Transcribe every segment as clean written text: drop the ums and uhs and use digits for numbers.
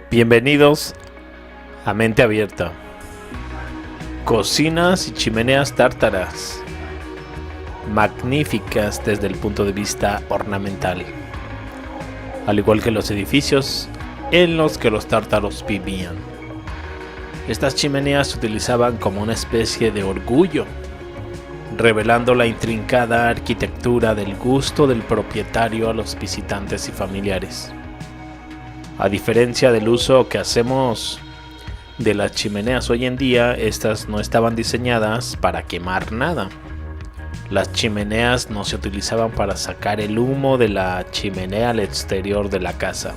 Bienvenidos a Mente Abierta. Cocinas y chimeneas tártaras, magníficas desde el punto de vista ornamental, al igual que los edificios en los que los tártaros vivían. Estas chimeneas se utilizaban como una especie de orgullo, revelando la intrincada arquitectura del gusto del propietario a los visitantes y familiares. A diferencia del uso que hacemos de las chimeneas hoy en día, estas no estaban diseñadas para quemar nada. Las chimeneas no se utilizaban para sacar el humo de la chimenea al exterior de la casa.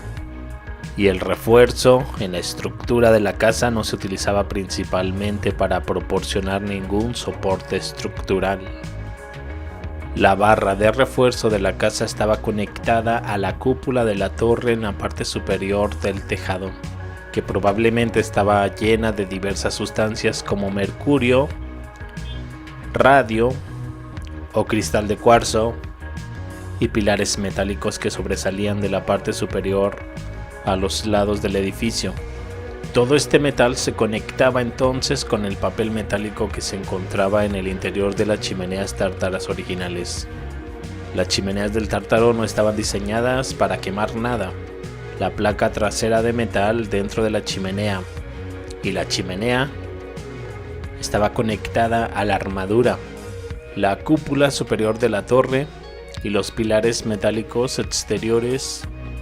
Y el refuerzo en la estructura de la casa no se utilizaba principalmente para proporcionar ningún soporte estructural. La barra de refuerzo de la casa estaba conectada a la cúpula de la torre en la parte superior del tejado, que probablemente estaba llena de diversas sustancias como mercurio, radio o cristal de cuarzo y pilares metálicos que sobresalían de la parte superior a los lados del edificio. Todo este metal se conectaba entonces con el papel metálico que se encontraba en el interior de las chimeneas tártaras originales. Las chimeneas del tártaro no estaban diseñadas para quemar nada. La placa trasera de metal dentro de la chimenea y la chimenea estaba conectada a la armadura, la cúpula superior de la torre y los pilares metálicos exteriores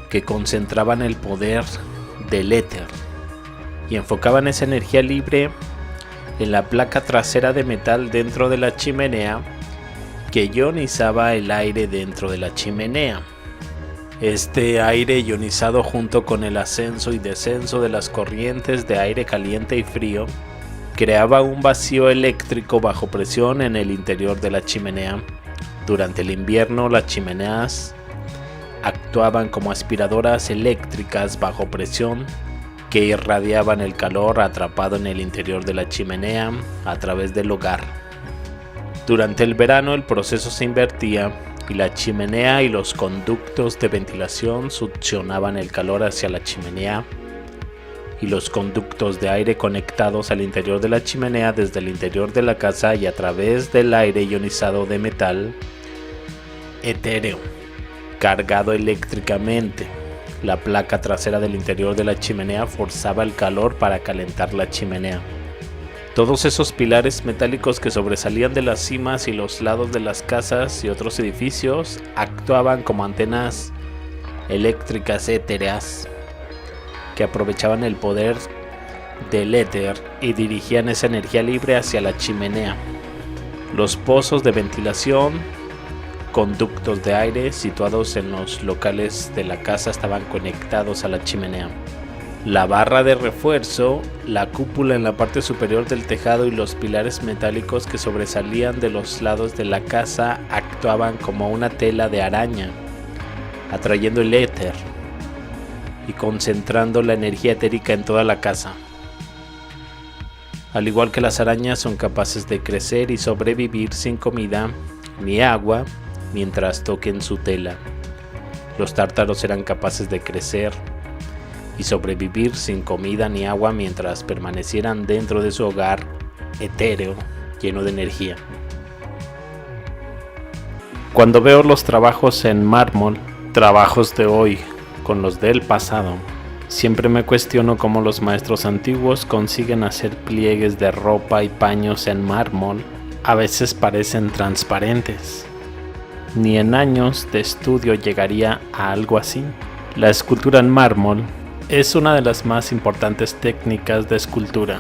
que concentraban el poder del éter y enfocaban esa energía libre en la placa trasera de metal dentro de la chimenea que ionizaba el aire dentro de la chimenea. Este aire ionizado, junto con el ascenso y descenso de las corrientes de aire caliente y frío, creaba un vacío eléctrico bajo presión en el interior de la chimenea. Durante el invierno, las chimeneas actuaban como aspiradoras eléctricas bajo presión que irradiaban el calor atrapado en el interior de la chimenea a través del hogar. Durante el verano el proceso se invertía y la chimenea y los conductos de ventilación succionaban el calor hacia la chimenea y los conductos de aire conectados al interior de la chimenea desde el interior de la casa y a través del aire ionizado de metal etéreo cargado eléctricamente. La placa trasera del interior de la chimenea forzaba el calor para calentar la chimenea. Todos esos pilares metálicos que sobresalían de las cimas y los lados de las casas y otros edificios actuaban como antenas eléctricas étereas que aprovechaban el poder del éter y dirigían esa energía libre hacia la chimenea. Los pozos de ventilación, conductos de aire situados en los locales de la casa estaban conectados a la chimenea. La barra de refuerzo, la cúpula en la parte superior del tejado y los pilares metálicos que sobresalían de los lados de la casa actuaban como una tela de araña, atrayendo el éter y concentrando la energía etérica en toda la casa. Al igual que las arañas, son capaces de crecer y sobrevivir sin comida ni agua mientras toquen su tela. Los tártaros eran capaces de crecer y sobrevivir sin comida ni agua mientras permanecieran dentro de su hogar etéreo lleno de energía. Cuando veo los trabajos en mármol, trabajos de hoy con los del pasado, siempre me cuestiono cómo los maestros antiguos consiguen hacer pliegues de ropa y paños en mármol. A veces parecen transparentes. Ni en años de estudio llegaría a algo así. La escultura en mármol es una de las más importantes técnicas de escultura.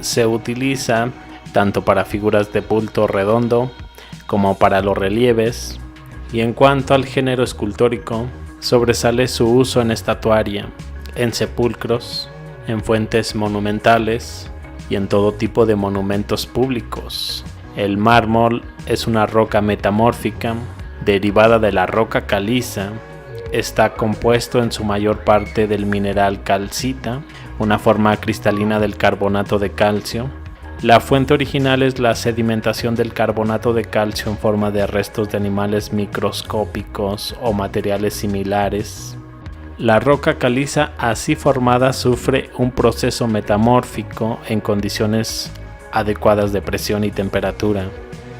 Se utiliza tanto para figuras de bulto redondo como para los relieves, y en cuanto al género escultórico, sobresale su uso en estatuaria, en sepulcros, en fuentes monumentales y en todo tipo de monumentos públicos. El mármol es una roca metamórfica derivada de la roca caliza. Está compuesto en su mayor parte del mineral calcita, una forma cristalina del carbonato de calcio. La fuente original es la sedimentación del carbonato de calcio en forma de restos de animales microscópicos o materiales similares. La roca caliza así formada sufre un proceso metamórfico en condiciones adecuadas de presión y temperatura.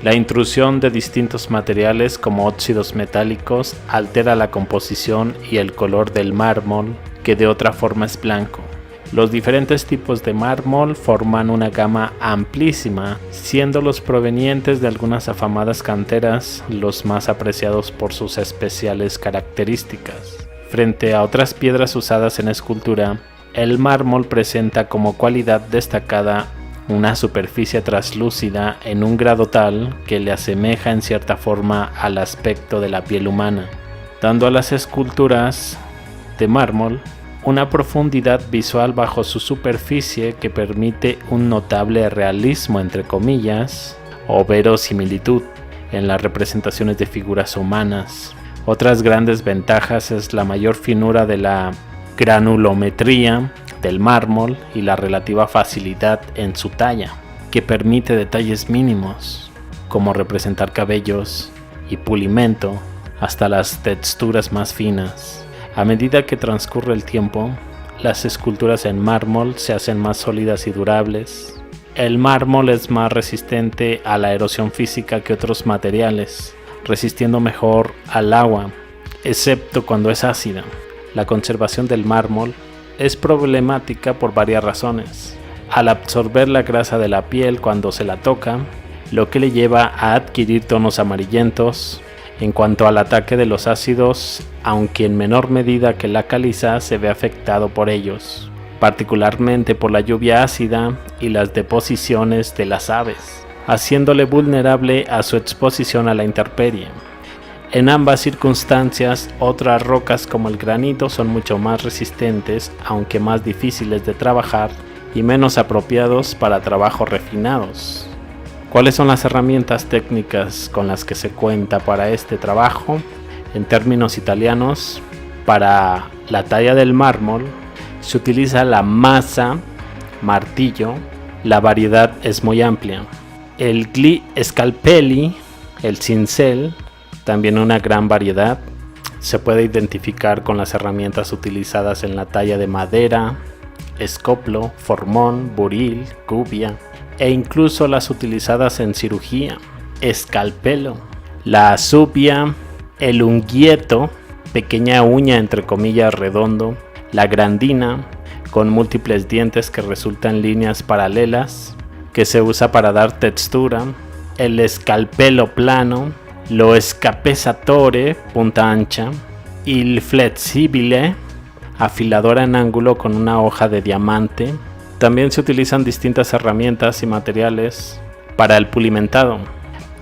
La intrusión de distintos materiales como óxidos metálicos altera la composición y el color del mármol, que de otra forma es blanco. Los diferentes tipos de mármol forman una gama amplísima, siendo los provenientes de algunas afamadas canteras los más apreciados por sus especiales características. Frente a otras piedras usadas en escultura, el mármol presenta como cualidad destacada una superficie translúcida en un grado tal que le asemeja en cierta forma al aspecto de la piel humana, dando a las esculturas de mármol una profundidad visual bajo su superficie que permite un notable realismo entre comillas o verosimilitud en las representaciones de figuras humanas. Otras grandes ventajas es la mayor finura de la granulometría del mármol y la relativa facilidad en su talla, que permite detalles mínimos, como representar cabellos y pulimento, hasta las texturas más finas. A medida que transcurre el tiempo, las esculturas en mármol se hacen más sólidas y durables. El mármol es más resistente a la erosión física que otros materiales, resistiendo mejor al agua, excepto cuando es ácida. La conservación del mármol es problemática por varias razones. Al absorber la grasa de la piel cuando se la toca, lo que le lleva a adquirir tonos amarillentos. En cuanto al ataque de los ácidos, aunque en menor medida que la caliza, se ve afectado por ellos, particularmente por la lluvia ácida y las deposiciones de las aves, haciéndole vulnerable a su exposición a la intemperie. En ambas circunstancias, otras rocas como el granito son mucho más resistentes, aunque más difíciles de trabajar y menos apropiados para trabajos refinados. ¿Cuáles son las herramientas técnicas con las que se cuenta para este trabajo? En términos italianos, para la talla del mármol se utiliza la masa, martillo. La variedad es muy amplia. El gli scalpelli, el cincel, también una gran variedad. Se puede identificar con las herramientas utilizadas en la talla de madera, escoplo, formón, buril, gubia, e incluso las utilizadas en cirugía, escalpelo, la subia, el unguieto, pequeña uña entre comillas redondo, la grandina, con múltiples dientes que resultan líneas paralelas, que se usa para dar textura, el escalpelo plano, lo scapezzatore, punta ancha, il flessibile, afiladora en ángulo con una hoja de diamante. También se utilizan distintas herramientas y materiales para el pulimentado,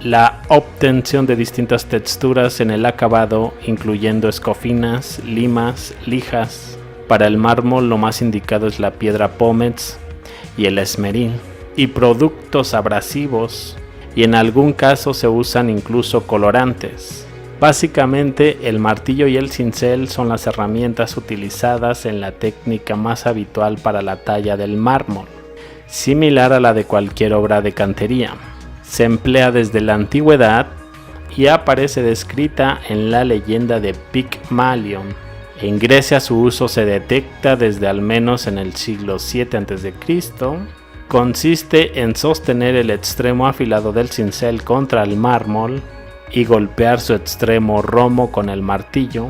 la obtención de distintas texturas en el acabado, incluyendo escofinas, limas, lijas. Para el mármol lo más indicado es la piedra pómez y el esmeril, y productos abrasivos, y en algún caso se usan incluso colorantes. Básicamente, el martillo y el cincel son las herramientas utilizadas en la técnica más habitual para la talla del mármol, similar a la de cualquier obra de cantería. Se emplea desde la antigüedad y aparece descrita en la leyenda de Pigmalión. En Grecia su uso se detecta desde al menos en el siglo VII a.C. Consiste en sostener el extremo afilado del cincel contra el mármol y golpear su extremo romo con el martillo,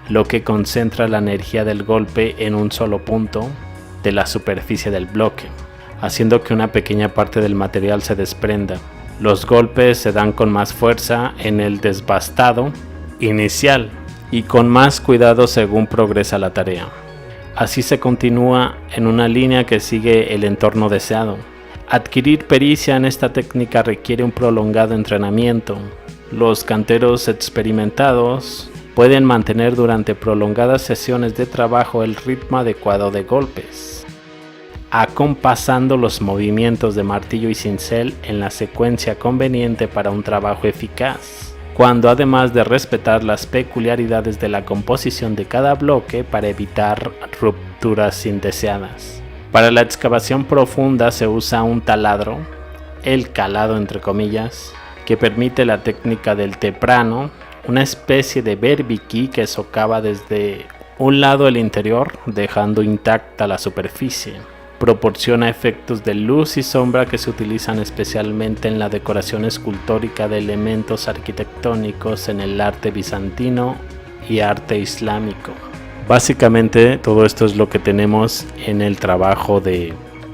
lo que concentra la energía del golpe en un solo punto de la superficie del bloque, haciendo que una pequeña parte del material se desprenda. Los golpes se dan con más fuerza en el desbastado inicial y con más cuidado según progresa la tarea. Así se continúa en una línea que sigue el entorno deseado. Adquirir pericia en esta técnica requiere un prolongado entrenamiento. Los canteros experimentados pueden mantener durante prolongadas sesiones de trabajo el ritmo adecuado de golpes, acompasando los movimientos de martillo y cincel en la secuencia conveniente para un trabajo eficaz, cuando además de respetar las peculiaridades de la composición de cada bloque para evitar rupturas indeseadas. Para la excavación profunda se usa un taladro, el calado entre comillas, que permite la técnica del teprano, una especie de berbiquí que socava desde un lado del interior, dejando intacta la superficie. Proporciona efectos de luz y sombra que se utilizan especialmente en la decoración escultórica de elementos arquitectónicos en el arte bizantino y arte islámico. Básicamente todo esto es lo que tenemos en el trabajo de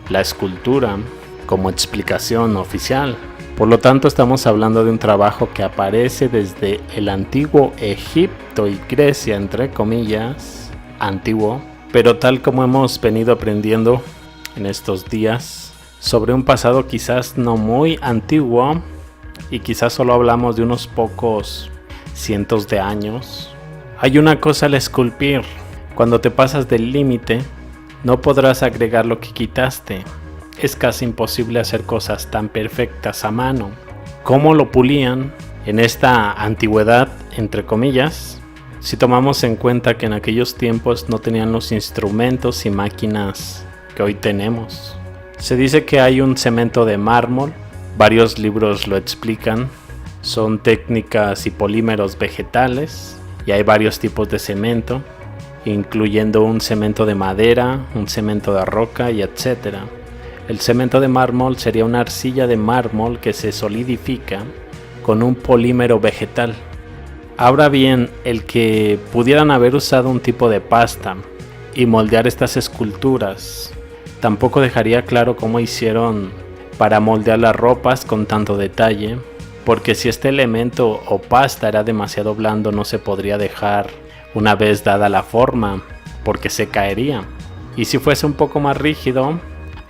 la escultura como explicación oficial. Por lo tanto, estamos hablando de un trabajo que aparece desde el antiguo Egipto y Grecia, entre comillas, antiguo, pero tal como hemos venido aprendiendo en estos días, sobre un pasado quizás no muy antiguo, y quizás solo hablamos de unos pocos cientos de años. Hay una cosa al esculpir: cuando te pasas del límite, no podrás agregar lo que quitaste. Es casi imposible hacer cosas tan perfectas a mano. ¿Cómo lo pulían en esta antigüedad, entre comillas? Si tomamos en cuenta que en aquellos tiempos no tenían los instrumentos y máquinas que hoy tenemos. Se dice que hay un cemento de mármol, varios libros lo explican. Son técnicas y polímeros vegetales, y hay varios tipos de cemento, incluyendo un cemento de madera, un cemento de roca y etc. El cemento de mármol sería una arcilla de mármol que se solidifica con un polímero vegetal. Ahora bien, el que pudieran haber usado un tipo de pasta y moldear estas esculturas tampoco dejaría claro cómo hicieron para moldear las ropas con tanto detalle, porque si este elemento o pasta era demasiado blando, no se podría dejar una vez dada la forma, porque se caería. Y si fuese un poco más rígido,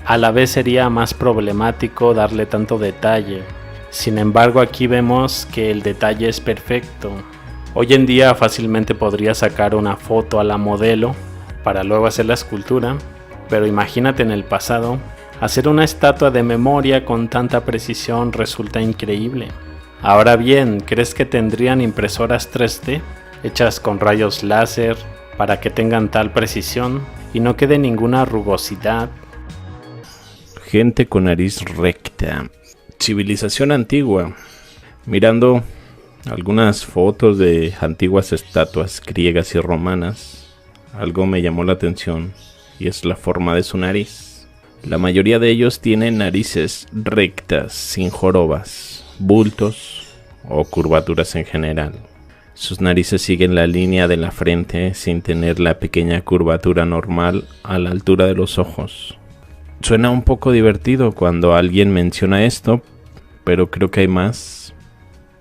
a la vez sería más problemático darle tanto detalle. Sin embargo, aquí vemos que el detalle es perfecto. Hoy en día fácilmente podría sacar una foto a la modelo para luego hacer la escultura, pero imagínate en el pasado, hacer una estatua de memoria con tanta precisión resulta increíble. Ahora bien, ¿crees que tendrían impresoras 3D hechas con rayos láser para que tengan tal precisión y no quede ninguna rugosidad? Gente con nariz recta. Civilización antigua. Mirando algunas fotos de antiguas estatuas griegas y romanas, algo me llamó la atención, y es la forma de su nariz. La mayoría de ellos tienen narices rectas, sin jorobas, bultos o curvaturas en general. Sus narices siguen la línea de la frente sin tener la pequeña curvatura normal a la altura de los ojos. Suena un poco divertido cuando alguien menciona esto, pero creo que hay más,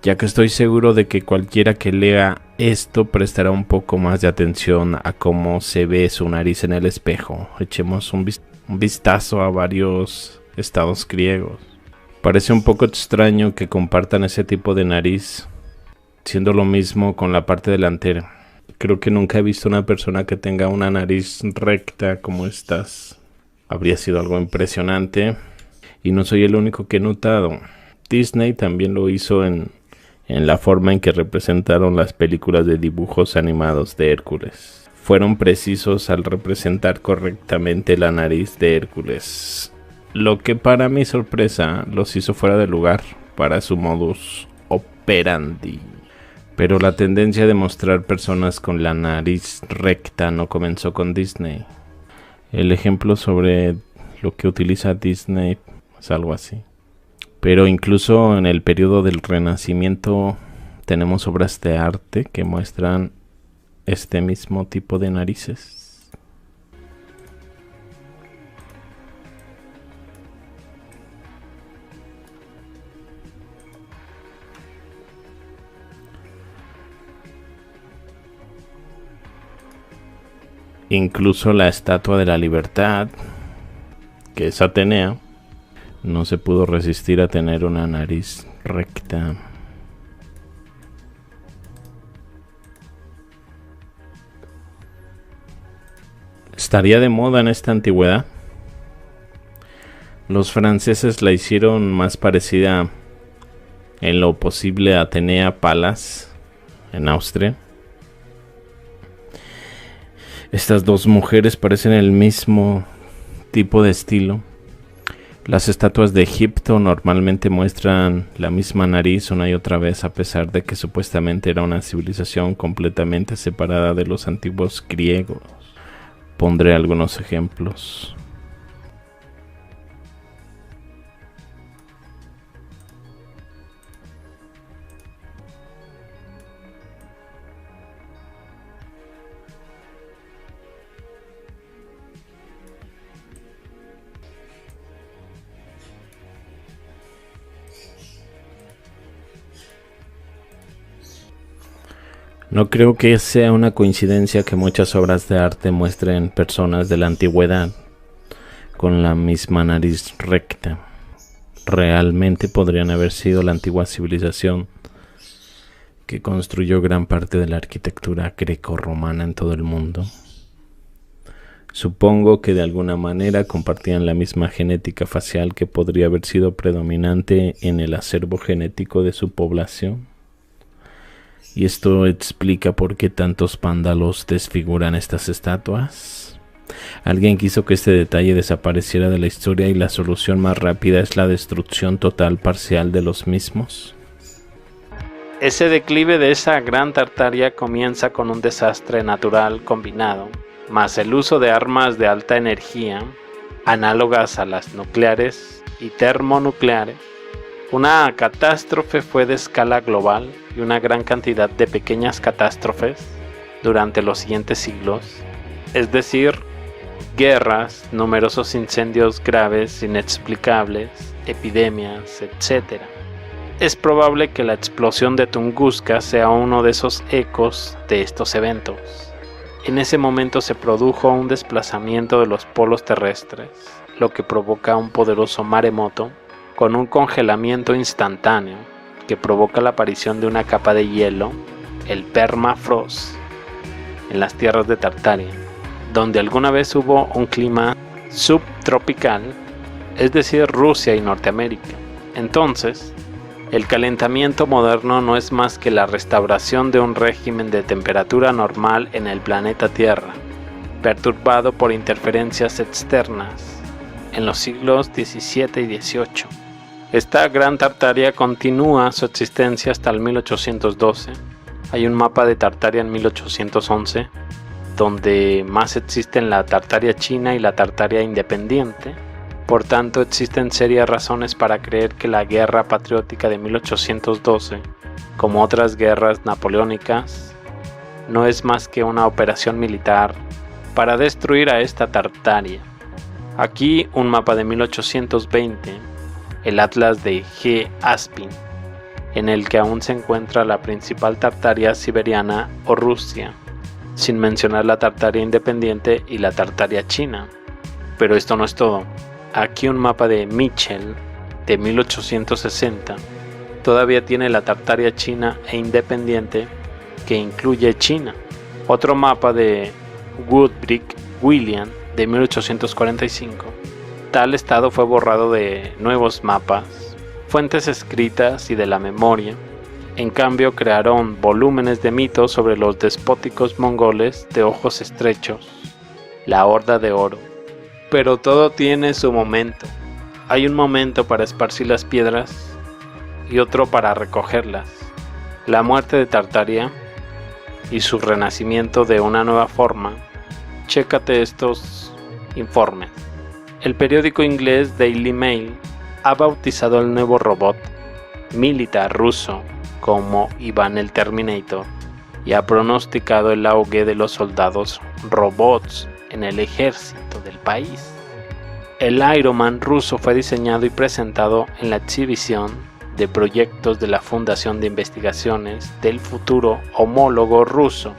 ya que estoy seguro de que cualquiera que lea esto prestará un poco más de atención a cómo se ve su nariz en el espejo. Echemos un vistazo a varios estados griegos. Parece un poco extraño que compartan ese tipo de nariz, siendo lo mismo con la parte delantera. Creo que nunca he visto una persona que tenga una nariz recta como estas. Habría sido algo impresionante, y no soy el único que he notado. Disney también lo hizo en la forma en que representaron las películas de dibujos animados de Hércules. Fueron precisos al representar correctamente la nariz de Hércules, lo que para mi sorpresa los hizo fuera de lugar para su modus operandi. Pero la tendencia de mostrar personas con la nariz recta no comenzó con Disney. El ejemplo sobre lo que utiliza Disney es algo así. Pero incluso en el periodo del Renacimiento tenemos obras de arte que muestran este mismo tipo de narices. Incluso la Estatua de la Libertad, que es Atenea, no se pudo resistir a tener una nariz recta. ¿Estaría de moda en esta antigüedad? Los franceses la hicieron más parecida en lo posible a Atenea Palas, en Austria. Estas dos mujeres parecen el mismo tipo de estilo, Las estatuas de Egipto normalmente muestran la misma nariz una y otra vez, a pesar de que supuestamente era una civilización completamente separada de los antiguos griegos. Pondré algunos ejemplos. No creo que sea una coincidencia que muchas obras de arte muestren personas de la antigüedad con la misma nariz recta. Realmente podrían haber sido la antigua civilización que construyó gran parte de la arquitectura greco-romana en todo el mundo. Supongo que de alguna manera compartían la misma genética facial que podría haber sido predominante en el acervo genético de su población. Y esto explica por qué tantos vándalos desfiguran estas estatuas. Alguien quiso que este detalle desapareciera de la historia y la solución más rápida es la destrucción total parcial de los mismos. Ese declive de esa gran Tartaria comienza con un desastre natural combinado, más el uso de armas de alta energía, análogas a las nucleares y termonucleares. Una catástrofe fue de escala global y una gran cantidad de pequeñas catástrofes durante los siguientes siglos, es decir, guerras, numerosos incendios graves, inexplicables, epidemias, etc. Es probable que la explosión de Tunguska sea uno de esos ecos de estos eventos. En ese momento se produjo un desplazamiento de los polos terrestres, lo que provoca un poderoso maremoto con un congelamiento instantáneo que provoca la aparición de una capa de hielo, el permafrost, en las tierras de Tartaria, donde alguna vez hubo un clima subtropical, es decir, Rusia y Norteamérica. Entonces, el calentamiento moderno no es más que la restauración de un régimen de temperatura normal en el planeta Tierra, perturbado por interferencias externas en los siglos XVII y XVIII. Esta gran Tartaria continúa su existencia hasta el 1812. Hay un mapa de Tartaria en 1811, donde más existen la Tartaria china y la Tartaria independiente. Por tanto, existen serias razones para creer que la guerra patriótica de 1812, como otras guerras napoleónicas, no es más que una operación militar para destruir a esta Tartaria. Aquí un mapa de 1820, el Atlas de G. Aspin, en el que aún se encuentra la principal Tartaria siberiana o Rusia, sin mencionar la Tartaria independiente y la Tartaria china. Pero esto no es todo. Aquí un mapa de Mitchell de 1860 todavía tiene la Tartaria china e independiente que incluye China. Otro mapa de Woodbridge William de 1845. Tal estado fue borrado de nuevos mapas, fuentes escritas y de la memoria. En cambio, crearon volúmenes de mitos sobre los despóticos mongoles de ojos estrechos, la Horda de Oro. Pero todo tiene su momento. Hay un momento para esparcir las piedras y otro para recogerlas. La muerte de Tartaria y su renacimiento de una nueva forma. Chécate estos informes. El periódico inglés Daily Mail ha bautizado el nuevo robot militar ruso como Iván el Terminator y ha pronosticado el auge de los soldados robots en el ejército del país. El Iron Man ruso fue diseñado y presentado en la exhibición de proyectos de la Fundación de Investigaciones del Futuro homólogo ruso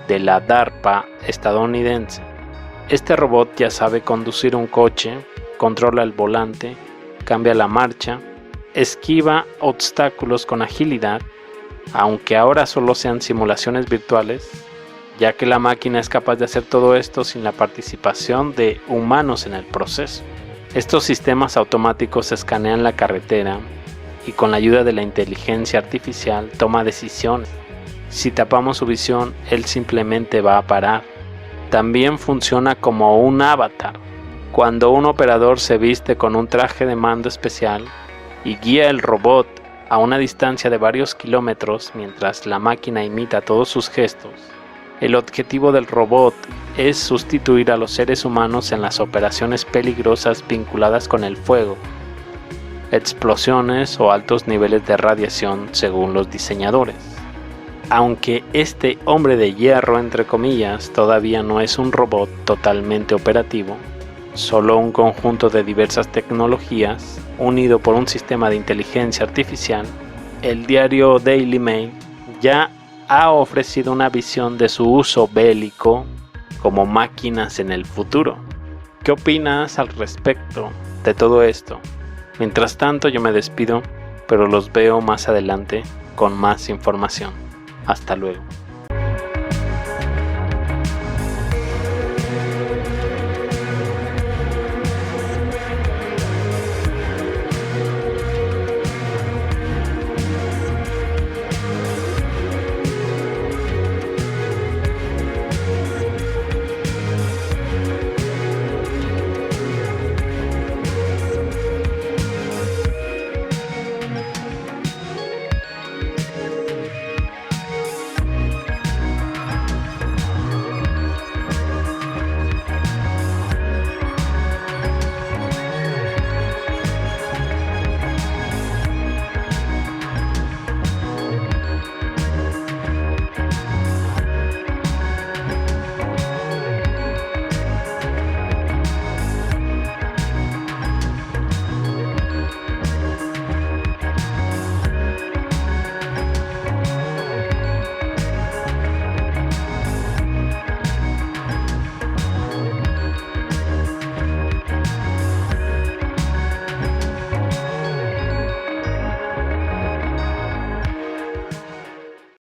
de la DARPA estadounidense. Este robot ya sabe conducir un coche, controla el volante, cambia la marcha, esquiva obstáculos con agilidad, aunque ahora solo sean simulaciones virtuales, ya que la máquina es capaz de hacer todo esto sin la participación de humanos en el proceso. Estos sistemas automáticos escanean la carretera y con la ayuda de la inteligencia artificial toma decisiones. Si tapamos su visión, él simplemente va a parar. También funciona como un avatar. Cuando un operador se viste con un traje de mando especial y guía el robot a una distancia de varios kilómetros mientras la máquina imita todos sus gestos, el objetivo del robot es sustituir a los seres humanos en las operaciones peligrosas vinculadas con el fuego, explosiones o altos niveles de radiación según los diseñadores. Aunque este hombre de hierro, entre comillas, todavía no es un robot totalmente operativo, solo un conjunto de diversas tecnologías unido por un sistema de inteligencia artificial, el diario Daily Mail ya ha ofrecido una visión de su uso bélico como máquinas en el futuro. ¿Qué opinas al respecto de todo esto? Mientras tanto yo me despido, pero los veo más adelante con más información. Hasta luego.